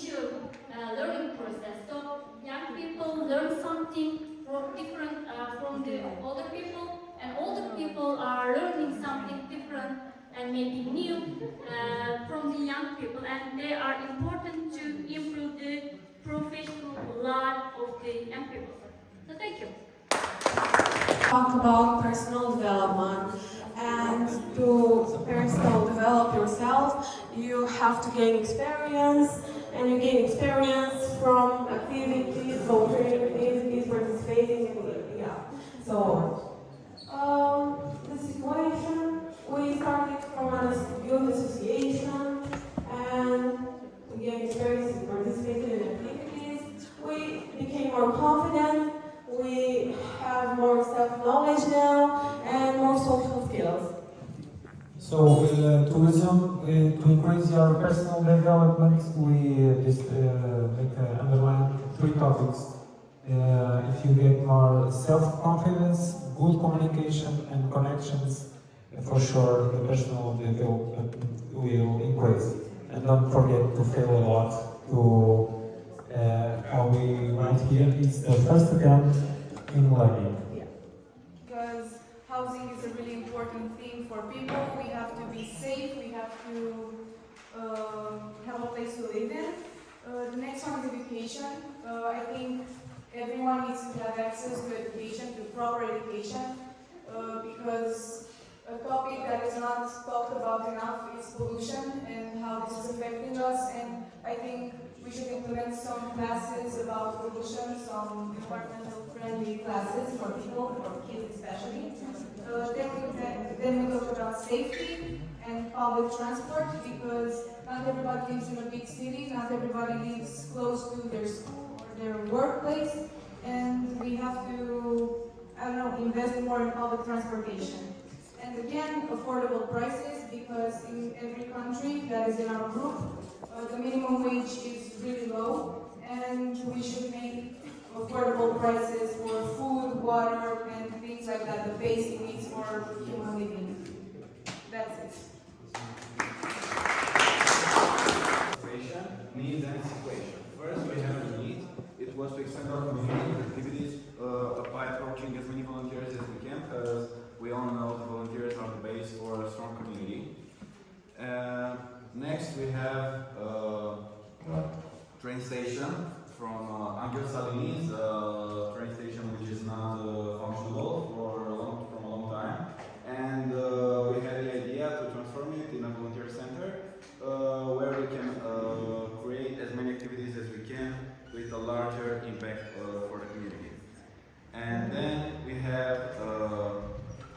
mutual learning process. So young people learn something different from the older people, and older people are learning something different and maybe new from the young people, and they are important to improve the professional life of the young people. So thank you. Talk about personal development, and to personal develop yourself you have to gain experience, and you gain experience from activities, volunteering activities, participating in so the situation, we started from a youth association and we gained experience and participated in activities. We became more confident, we have more self-knowledge now and more social skills. So, to resume, to increase your personal development, we just underline 3 topics. If you get more self-confidence, good communication and connections, for sure the personal development will increase. And don't forget to fail a lot. How we write here, it's the first attempt in learning. Because housing is a really important thing for people. We have to be safe, we have to have a place to live in. The next one is education. I think everyone needs to have access to education, to proper education, because a topic that is not talked about enough is pollution and how this is affecting us, and I think we should implement some classes about pollution, some environmental friendly classes for people, for kids especially. Then we talk about safety and public transport, because not everybody lives in a big city, not everybody lives close to their school or their workplace, and we have to, invest more in public transportation. And again, affordable prices, because in every country that is in our group, the minimum wage is really low, and we should make affordable prices for food, water, and things like that, the basic needs for human living. That's it. Needs and situation. First, we have a need. It was to expand our community activities by approaching as many volunteers as we can, because we all know the volunteers are the base for a strong community. Next, we have train station from Angel Salini's train station, which is not functional from a long time, and we had the idea to transform it in a volunteer center where we can create as many activities as we can with a larger impact for the community. And then we have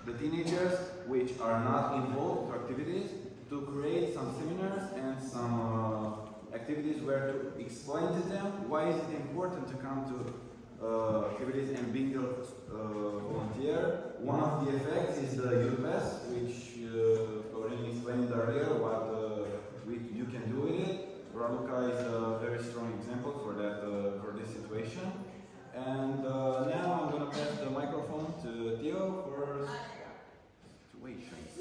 the teenagers which are not involved in activities, to create some seminars and some activities where to explain to them why is it important to come to activities and being a volunteer. One of the effects is the youth pass, which already explained earlier what you can do with it. Raluca is a very strong example for that for this situation. And now I'm going to pass the microphone to Theo for situations.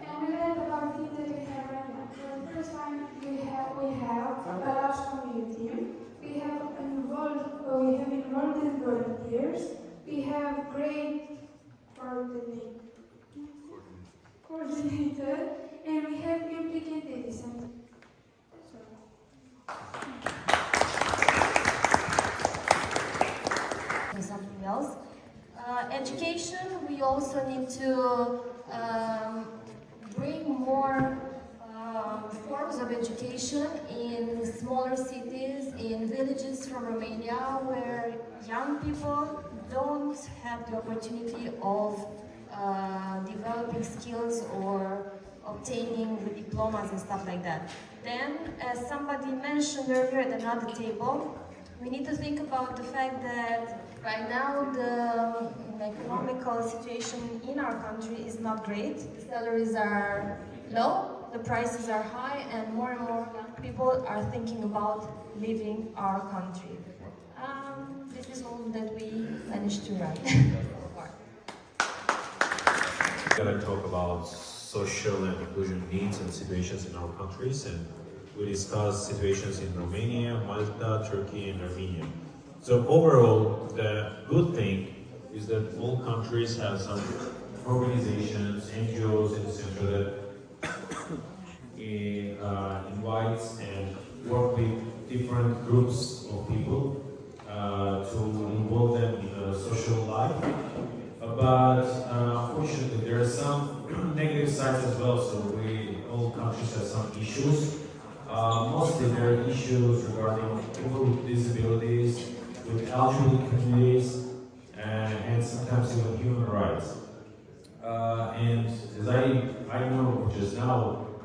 And related about things that we have right now. For the first time, we have a large community. We have involved volunteers. We have great coordinator, and we have implicated design. Something else. Education, we also need to bring more forms of education in smaller cities, in villages from Romania, where young people don't have the opportunity of developing skills or obtaining the diplomas and stuff like that. Then, as somebody mentioned earlier at another table, we need to think about the fact that right now the economical situation in our country is not great. The salaries are low, the prices are high, and more young people are thinking about leaving our country. This is all that we managed to write. We're going to talk about social and inclusion needs and situations in our countries, and we discuss situations in Romania, Malta, Turkey, and Armenia. So overall, the good thing is that all countries have some organizations, NGOs in the center that invites and work with different groups of people to involve them in a social life. But unfortunately, there are some negative sides as well. So all countries have some issues. Mostly there are issues regarding people with disabilities, with LGBT communities, and sometimes even human rights. And as I know just now,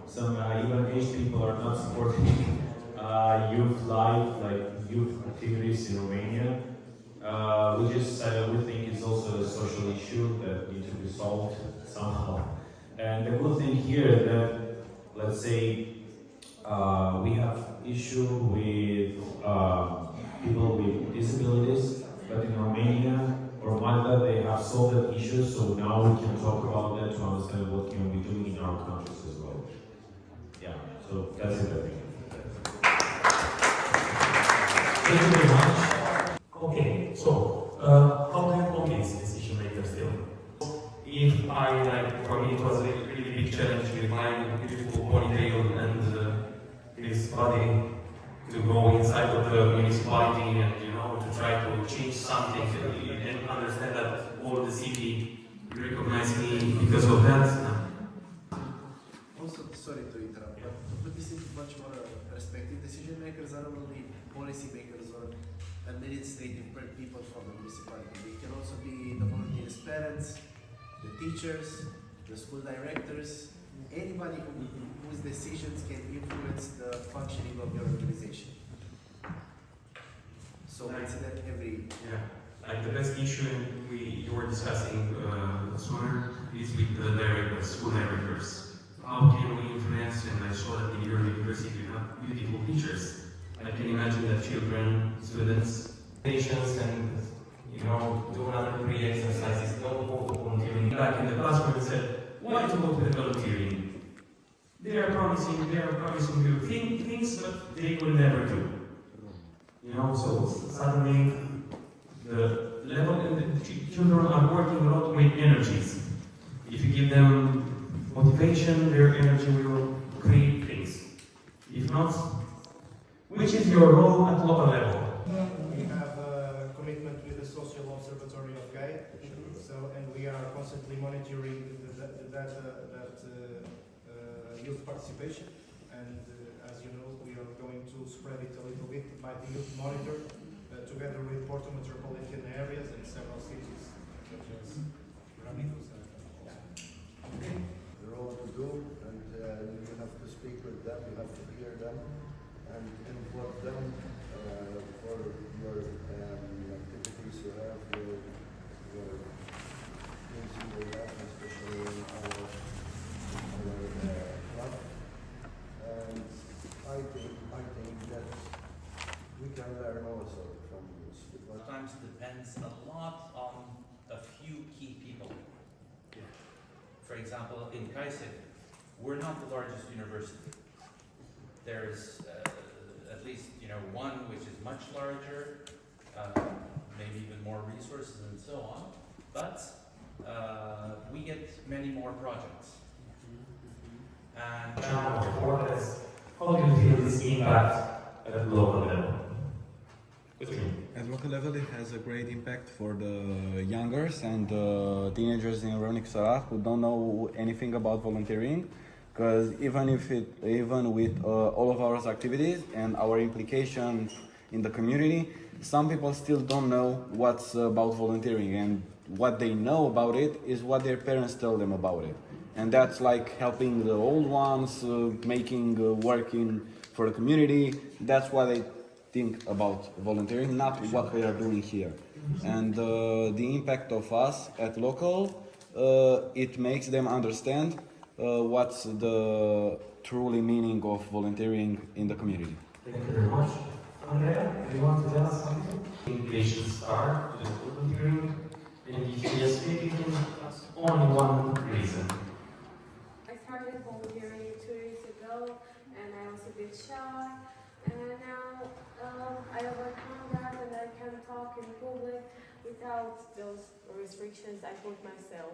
some even aged people are not supporting youth life, like youth activities in Romania. We think it's also a social issue that needs to be solved somehow. And the good thing here is that, let's say, we have issue with people with disabilities, but in Romania or Malta they have solved that issue, so now we can talk about that to understand what can we be doing in our countries as well. Yeah, so that's it, I think. Thank you very much. Okay, so how do you convince decision makers still? If for me it was a really big challenge with my beautiful ponytail and his body to go inside of the municipality and to try to change something and understand that all the city recognize me because of that. Also, sorry to interrupt, but this is much more perspective. Decision makers are only policy makers or administrative people from the municipality. They can also be the volunteers' parents, the teachers, the school directors, anybody whose decisions can influence the functioning of your organization. So it's that every... Yeah, like the best issue you were discussing sooner is with the school directors. How can we influence, and I saw that in your university you have beautiful teachers. I can imagine that children, students, patients and do another pre-exercises, don't go to volunteering. Back in the classroom and said, why to go to the volunteering? They are promising you things, but they will never do. So suddenly the level and the children are working a lot with energies. If you give them motivation, their energy will create things. If not, which is your role at local level? We have a commitment with the Social Observatory of Gay, and we are constantly monitoring that youth participation. And as you know, we are going to spread it a little bit by the Youth Monitor, together with Porto metropolitan areas and several cities, such as Ramitos. The role to do, and you have to speak with them, you have to hear them, and involve them for your activities you have, your things you will have, especially in our club. And I think that we can learn also from this. Sometimes depends a lot on a few key people. For example, in Kayseri, we're not the largest university. There's at least one which is much larger, maybe even more resources and so on. But we get many more projects. And how do you feel this impact at the local level? At local level, it has a great impact for the youngers and teenagers in Ronic Sarah who don't know anything about volunteering. Because even with all of our activities and our implication in the community, some people still don't know what's about volunteering, and what they know about it is what their parents tell them about it. And that's like helping the old ones, working for the community. That's what they think about volunteering, not what we are doing here. And the impact of us at local, it makes them understand what's the truly meaning of volunteering in the community. Thank you very much. Andrea, do you want to tell us something? Patients start just volunteering, and if you are speaking only one reason. bit shy, and now I overcome that and I can talk in public without those restrictions I put myself.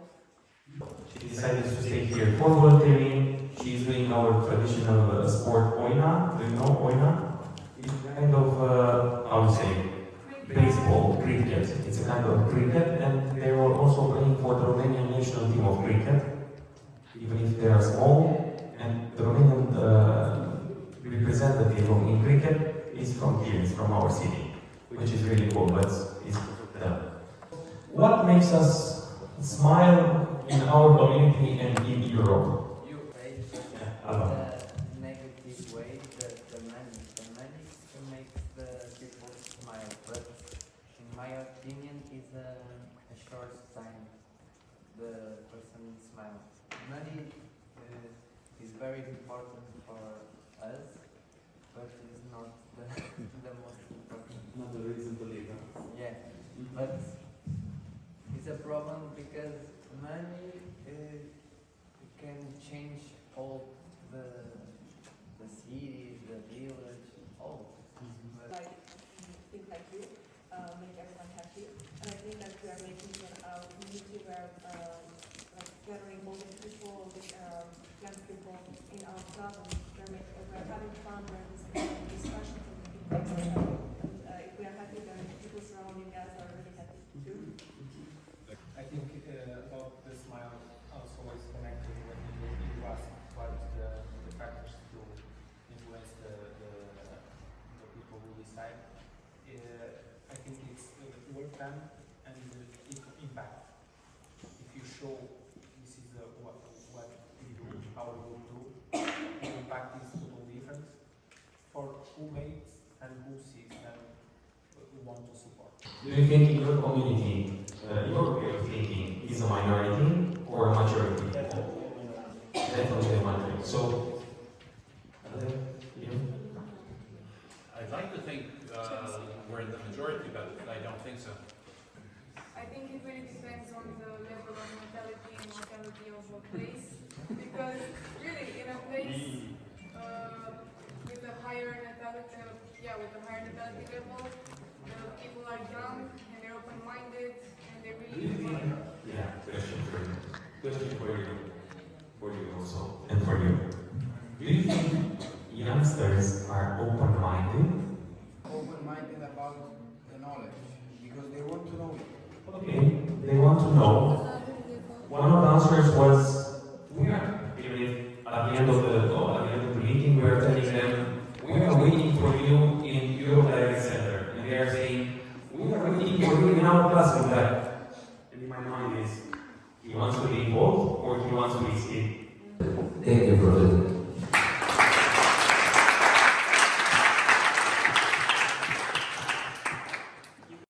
She decided to stay here for volunteering. She's doing our traditional sport, oina. Do you know oina? It's kind of, how to say, baseball, cricket. It's a kind of cricket, and they were also playing for the Romanian national team of cricket, even if they are small. And the Romanian representative in cricket is from here, it's from our city, which is really cool. But it's, what makes us smile in our community and in Europe? You face Yeah, the negative way, the money. The money makes the people smile, but in my opinion, is a short time the person smiles. Money is very important for us, but it's not the most important. Not the reason to live. Yeah, but it's a problem because money can change all the city, the village, all. Like think like you, make everyone happy, and I think that we are making a community where like gathering all the people, the young people in our club, and we're having fun, we're having discussions and things like that. And if we are happy, then people surrounding us are really happy too. I think about the smile also is connected when you ask what the factors to influence the people who decide. I think it's work done and impact. If you show this is what we do, how we will do, the impact is totally different for who makes and who sees and who want to support. Do you think in your community, your way of thinking is a minority or a majority? Definitely a minority. So, I'd like to think we're in the majority, but I don't think so. I think it really depends on the level of mentality and mentality of a place, because really in a place with a higher mentality, with a higher mentality level, people are young and they're open-minded and they really. yeah, question for you. Question for you also, and for you. Do you think youngsters are open-minded? Open-minded about the knowledge, because they want to know it. Okay, they want to know. One of the answers was, we are, even if at the end of the meeting, we are telling them, we are waiting for you in Europe Direct Center. And they are saying, we are waiting for you in our classroom. And in my mind is, he wants to be involved or he wants to escape? Thank you, brother.